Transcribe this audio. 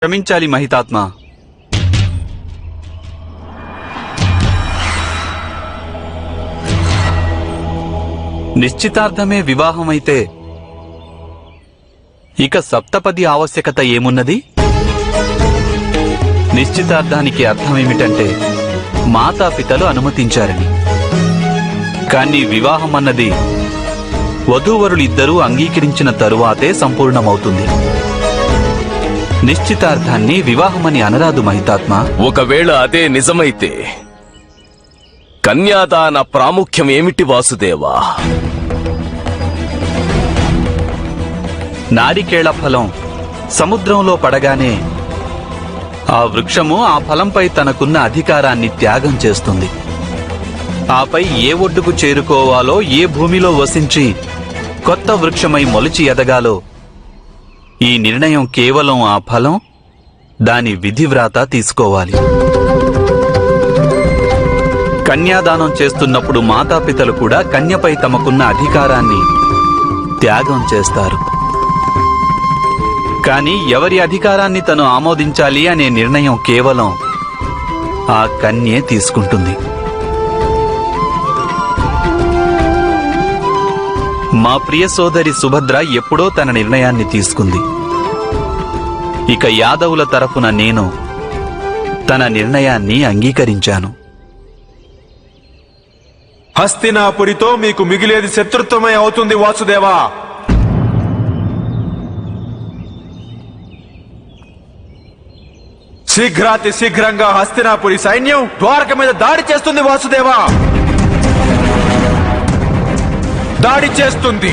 క్షమించాలి మహితాత్మ. నిశ్చితార్థమే వివాహమైతే ఇక సప్తపది ఆవశ్యకత ఏమున్నది? నిశ్చితార్థానికి అర్థమేమిటంటే మాతాపితలు అనుమతించారని. కానీ వివాహం అన్నది వధూవరులిద్దరూ అంగీకరించిన తరువాతే సంపూర్ణమవుతుంది. నిశ్చితార్థాన్ని వివాహమని అనరాదు మహితాత్మ. ఒకవేళ అదే నిజమైతే కన్యాదాన ప్రాముఖ్యం ఏమిటి వాసుదేవా? నారికేళ ఫలం సముద్రంలో పడగానే ఆ వృక్షము ఆ ఫలంపై తనకున్న అధికారాన్ని త్యాగం చేస్తుంది. ఆపై ఏ ఒడ్డుకు చేరుకోవాలో, ఏ భూమిలో వసించి కొత్త వృక్షమై మొలిచి ఎదగాలో ఈ నిర్ణయం కేవలం ఆ ఫలం, దాని విధివ్రాత తీసుకోవాలి. కన్యాదానం చేస్తున్నప్పుడు మాతాపితలు కూడా కన్యపై తమకున్న అధికారాన్ని త్యాగం చేస్తారు. కానీ ఎవరి అధికారాన్ని తను ఆమోదించాలి అనే నిర్ణయం కేవలం ఆ కన్యే తీసుకుంటుంది. మా ప్రియ సోదరి సుభద్ర ఎప్పుడో తన నిర్ణయాన్ని తీసుకుంది. ఇక యాదవుల తరఫున నేను తన నిర్ణయాన్ని అంగీకరించాను. హస్తినాపురితో మీకు మిగిలేది శత్రుత్వమే అవుతుంది వాసుదేవా. శీఘ్రాతి శీఘ్రంగా హస్తినాపురి సైన్యం ద్వారక మీద దాడి చేస్తుంది వాసుదేవా. దాడి చేస్తుంది.